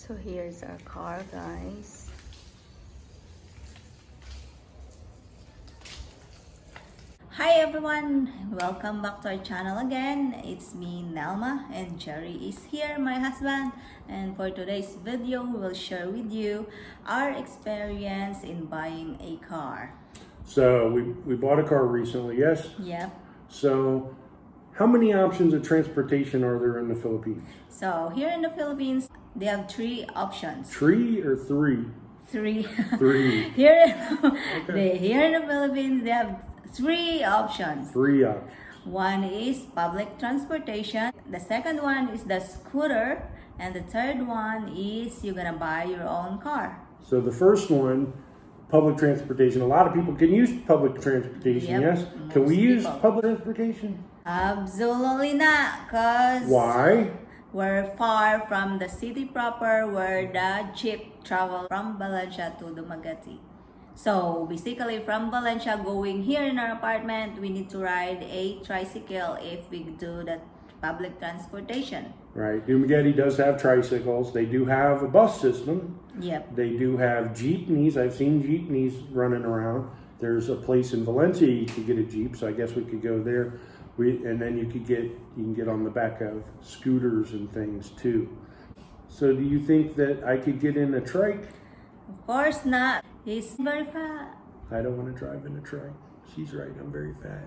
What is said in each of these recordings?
So here's our car, guys. Hi everyone! Welcome back to our channel again. It's me, Nelma, and Jerry is here, my husband. And for today's video, we will share with you our experience in buying a car. So we bought a car recently, yes? Yep. So how many options of transportation are there in the Philippines? So here in the Philippines, they have three options. Three or three? Three. Three. Here in the Philippines, they have three options. Three options. One is public transportation. The second one is the scooter. And the third one is you're gonna buy your own car. So the first one, public transportation. A lot of people can use public transportation, Yep, yes? Can we use people. public transportation? Absolutely not, cause Why? we're far from the city proper where the jeep travel from Valencia to Dumaguete. So basically from Valencia going here in our apartment, we need to ride a tricycle if we do the public transportation. Right. Dumaguete does have tricycles. They do have a bus system. Yep. They do have jeepneys. I've seen jeepneys running around. There's a place in Valencia you could get a jeep, so I guess we could go there. And then you can get on the back of scooters and things too. So do you think that I could get in a trike? Of course not. He's very fat. I don't want to drive in a trike. She's right, I'm very fat.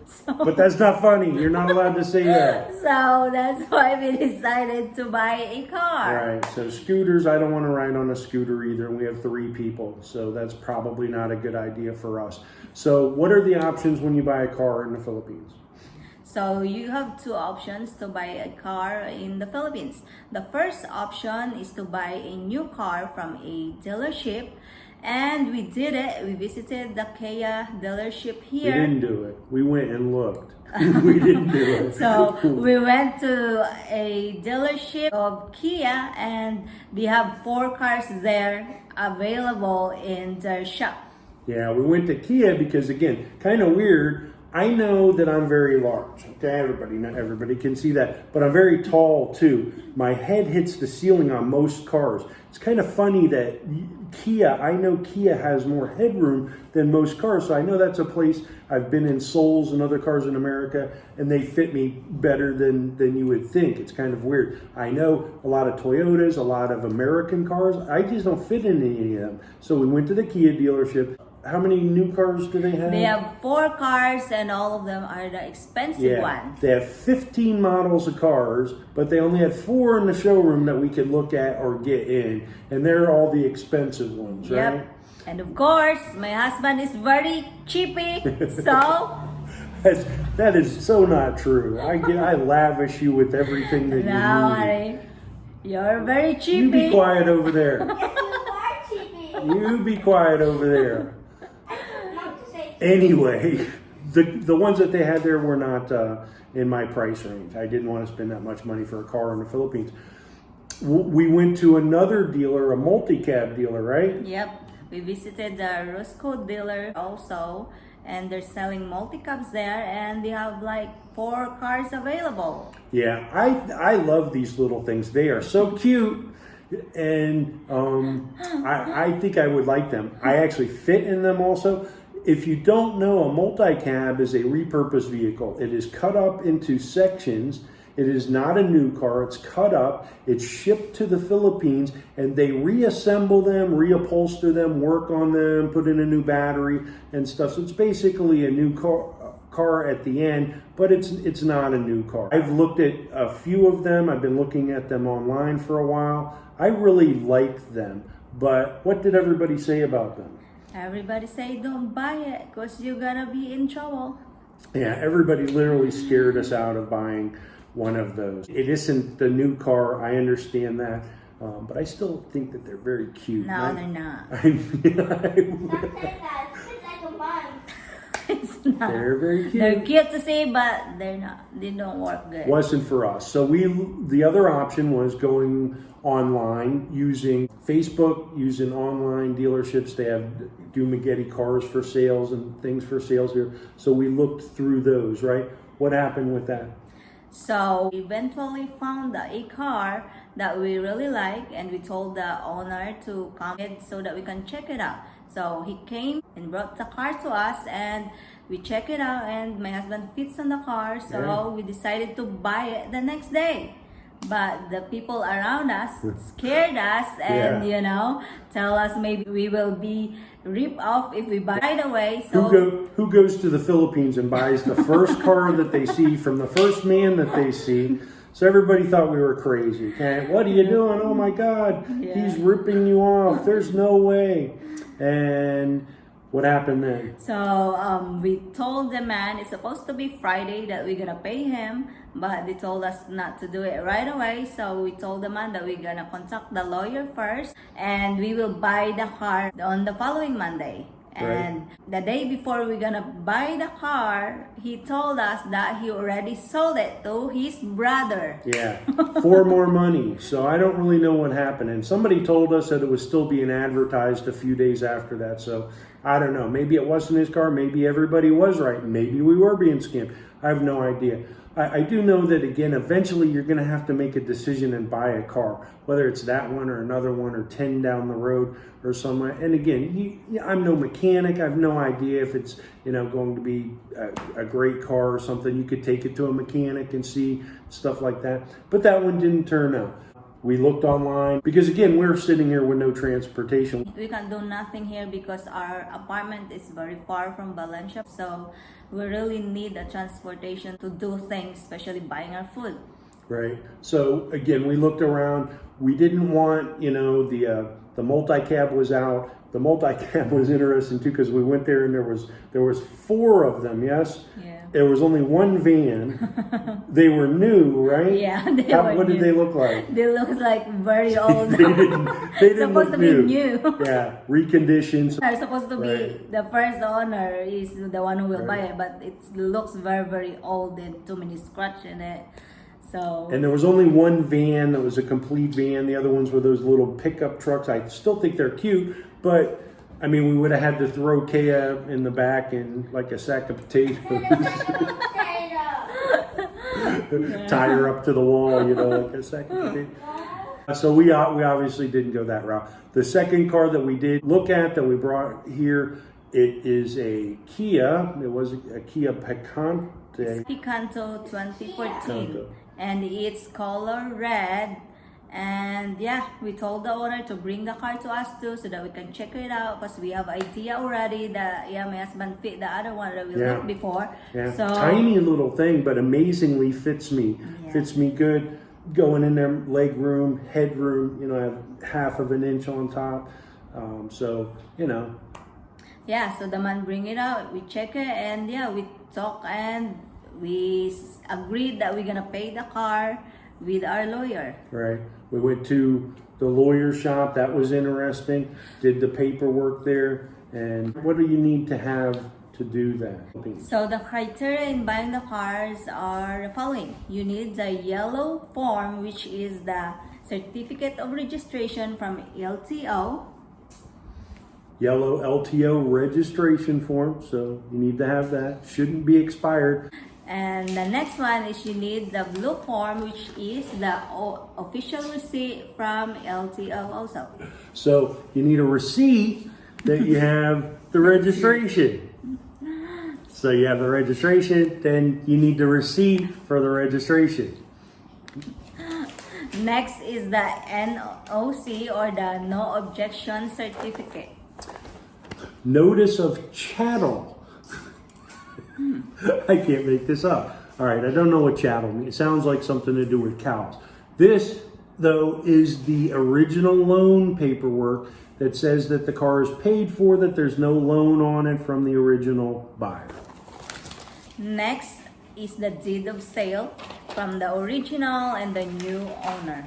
So, But that's not funny. You're not allowed to say that. so that's why we decided to buy a car. Right, so scooters, I don't want to ride on a scooter either, and we have 3 people, so that's probably not a good idea for us. So what are the options when you buy a car in the Philippines? So you have 2 options to buy a car in the Philippines. The first option is to buy a new car from a dealership. And we did it. We visited the Kia dealership here. We didn't do it. We went and looked. We didn't do it. So we went to a dealership of Kia and they have 4 cars there available in their shop. Yeah, we went to Kia because, again, kind of weird. I know that I'm very large. Okay, not everybody can see that, but I'm very tall too. My head hits the ceiling on most cars. It's kind of funny that I know Kia has more headroom than most cars, so I know that's a place. I've been in Souls and other cars in America, and they fit me better than you would think. It's kind of weird. I know a lot of Toyotas, a lot of American cars. I just don't fit in any of them. So we went to the Kia dealership. How many new cars do they have? They have 4 cars and all of them are the expensive ones. They have 15 models of cars, but they only had 4 in the showroom that we could look at or get in. And they're all the expensive ones, Yep. right? And of course, my husband is very cheapy, so... That is so not true. I lavish you with everything that No, you need. honey. You're very cheapy. You be quiet over there. Yes, you are cheapy. You be quiet over there. Not to say Anyway, the ones that they had there were not in my price range. I didn't want to spend that much money for a car in the Philippines. We went to another dealer, a multi-cab dealer, right? Yep. We visited the Roscoe dealer also, and they're selling multi-cabs there, and they have like 4 cars available. Yeah, I love these little things. They are so cute, and I think I would like them. I actually fit in them also. If you don't know, a multi-cab is a repurposed vehicle. It is cut up into sections. It is not a new car. It's cut up. It's shipped to the Philippines, and they reassemble them, reupholster them, work on them, put in a new battery and stuff. So it's basically a new car at the end, but it's not a new car. I've looked at a few of them. I've been looking at them online for a while. I really like them, but what did everybody say about them? Everybody say don't buy it because you're gonna be in trouble. Yeah, everybody literally scared us out of buying one of those. It isn't the new car, I understand that, but I still think that they're very cute. No, they're not. not say that. It's like a bun. It's not. They're very cute. They're cute to see, but they're not. They don't work good. Wasn't for us. So the other option was going online, using Facebook, using online dealerships. They have Dumaguete cars for sales and things for sales here. So we looked through those, right? What happened with that? So we eventually found a car that we really like, and we told the owner to come so that we can check it out. So he came and brought the car to us, and we check it out, and my husband fits on the car, so Yeah. we decided to buy it the next day. But the people around us scared us and Yeah. tell us maybe we will be ripped off if we buy right away. So Who goes to the Philippines and buys the first car that they see from the first man that they see? So everybody thought we were crazy. Okay, what are you doing? Oh my God, he's ripping you off. There's no way. And what happened then? So we told the man it's supposed to be Friday that we're gonna pay him, but they told us not to do it right away. So we told the man that we're gonna contact the lawyer first, and we will buy the car on the following Monday. And the day before we're gonna buy the car, he told us that he already sold it to his brother. Yeah, for more money. So I don't really know what happened. And somebody told us that it was still being advertised a few days after that. So I don't know. Maybe it wasn't his car. Maybe everybody was right. Maybe we were being scammed. I have no idea. I do know that, again, eventually you're going to have to make a decision and buy a car, whether it's that one or another one or 10 down the road or somewhere. And again, I'm no mechanic. I have no idea if it's, going to be a great car or something. You could take it to a mechanic and see stuff like that. But that one didn't turn out. We looked online because, again, we're sitting here with no transportation. We can do nothing here because our apartment is very far from Valencia. So we really need a transportation to do things, especially buying our food. Right. So again, we looked around. We didn't want, the multi-cab was out. The multi-cab was interesting too because we went there and there was 4 of them. Yes. Yeah. There was only one van. They were new, right? Yeah. What did they look like? They look like very old. they didn't supposed look to be new. Yeah, reconditioned. They're supposed to be the first owner is the one who will buy it, but it looks very, very old and too many scratches in it. So. And there was only one van that was a complete van. The other ones were those little pickup trucks. I still think they're cute, but I mean, we would have had to throw Kea in the back and like a sack of potatoes, tie her up to the wall, like a sack of potatoes. So we obviously didn't go that route. The second car that we did look at that we brought here, it is a Kia. It was a Kia Picanto. Picanto 2014. Picanto. And it's color red. And yeah, we told the owner to bring the car to us too so that we can check it out because we have idea already that my husband fit the other one that we looked before. Yeah. So Tiny little thing, but amazingly fits me. Yeah. Fits me good. Going in there, leg room, head room, I have half of an inch on top. Yeah, so the man bring it out, we check it, and we talk and we agreed that we're gonna pay the car with our lawyer. Right. We went to the lawyer shop. That was interesting. Did the paperwork there. And what do you need to have to do that? So the criteria in buying the cars are the following. You need the yellow form, which is the certificate of registration from LTO. Yellow LTO registration form. So you need to have that. Shouldn't be expired. And the next one is you need the blue form, which is the official receipt from LTO also. So you need a receipt that you have the registration. So you have the registration, then you need the receipt for the registration. Next is the NOC or the No Objection Certificate. Notice of chattel. I can't make this up. All right, I don't know what chattel means. It sounds like something to do with cows. This, though, is the original loan paperwork that says that the car is paid for, that there's no loan on it from the original buyer. Next is the deed of sale from the original and the new owner.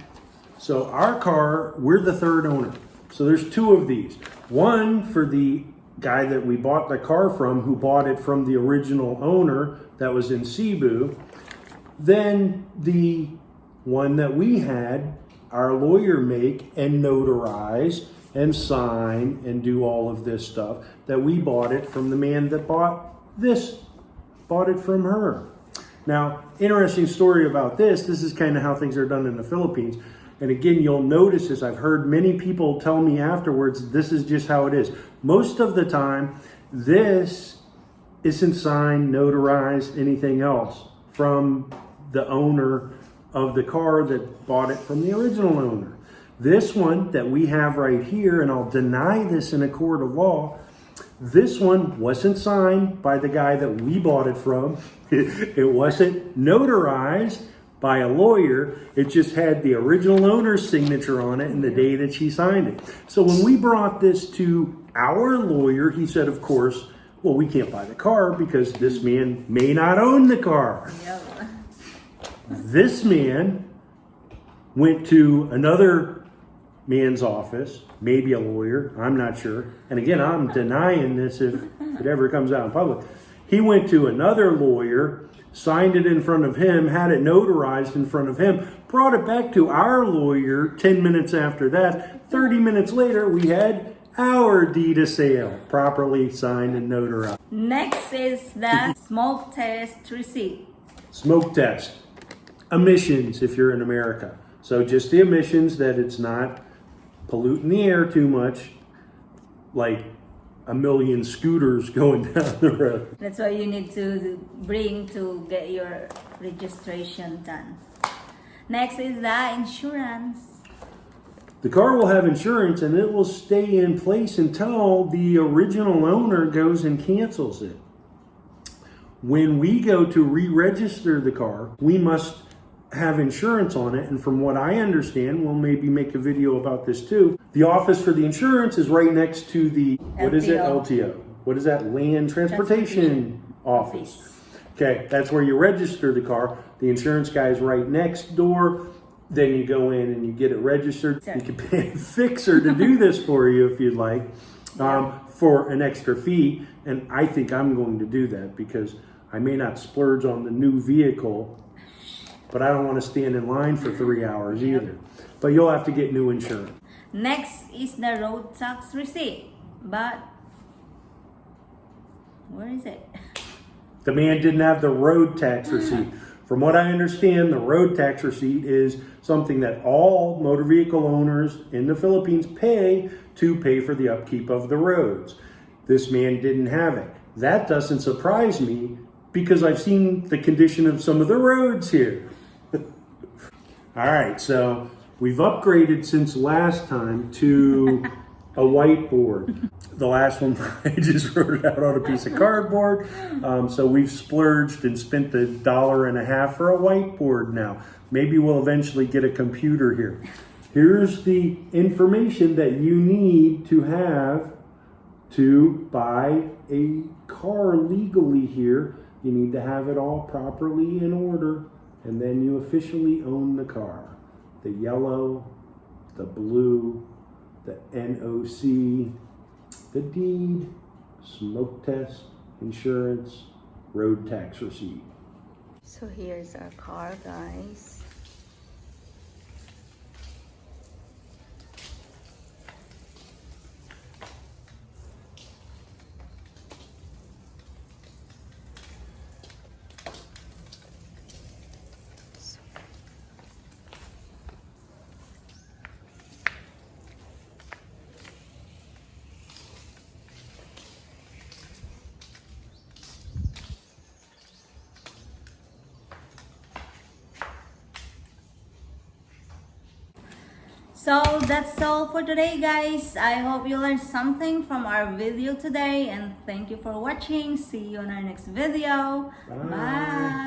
So our car, we're the third owner. So there's 2 of these. One for the guy that we bought the car from, who bought it from the original owner that was in Cebu. Then the one that we had our lawyer make and notarize and sign and do all of this stuff, that we bought it from the man that bought it from her. Now, interesting story about this is kind of how things are done in the Philippines. And again, you'll notice this. I've heard many people tell me afterwards, this is just how it is. Most of the time, this isn't signed, notarized, anything else from the owner of the car that bought it from the original owner. This one that we have right here, and I'll deny this in a court of law, this one wasn't signed by the guy that we bought it from. It wasn't notarized by a lawyer. It just had the original owner's signature on it and the day that she signed it. So when we brought this to our lawyer, he said, of course, well, we can't buy the car because this man may not own the car. Yep. This man went to another man's office, maybe a lawyer, I'm not sure. And again, I'm denying this if it ever comes out in public. He went to another lawyer, signed it in front of him, had it notarized in front of him, brought it back to our lawyer 10 minutes after that. 30 minutes later, we had our deed of sale properly signed and notarized. Next is the smoke test receipt. Smoke test. Emissions if you're in America. So just the emissions, that it's not polluting the air too much, like a million scooters going down the road. That's what you need to bring to get your registration done. Next is the insurance. The car will have insurance and it will stay in place until the original owner goes and cancels it. When we go to re-register the car, we must have insurance on it, and from what I understand, we'll maybe make a video about this too. The office for the insurance is right next to the, what is it? LTO. What is that? Land Transportation Office. Okay, that's where you register the car. The insurance guy is right next door. Then you go in and you get it registered. You can pay a fixer to do this for you if you'd like, for an extra fee. And I think I'm going to do that because I may not splurge on the new vehicle, but I don't want to stand in line for 3 hours either. But you'll have to get new insurance. Next is the road tax receipt. But where is it? The man didn't have the road tax receipt. From what I understand, the road tax receipt is something that all motor vehicle owners in the Philippines pay to pay for the upkeep of the roads. This man didn't have it. That doesn't surprise me because I've seen the condition of some of the roads here. All right, so we've upgraded since last time to a whiteboard. The last one, I just wrote it out on a piece of cardboard. So we've splurged and spent $1.50 for a whiteboard now. Maybe we'll eventually get a computer here. Here's the information that you need to have to buy a car legally here. You need to have it all properly in order, and then you officially own the car. The yellow, the blue, the NOC, the deed, smoke test, insurance, road tax receipt. So here's our car, guys. So that's all for today, guys. I hope you learned something from our video today, and thank you for watching. See you on our next video. Bye.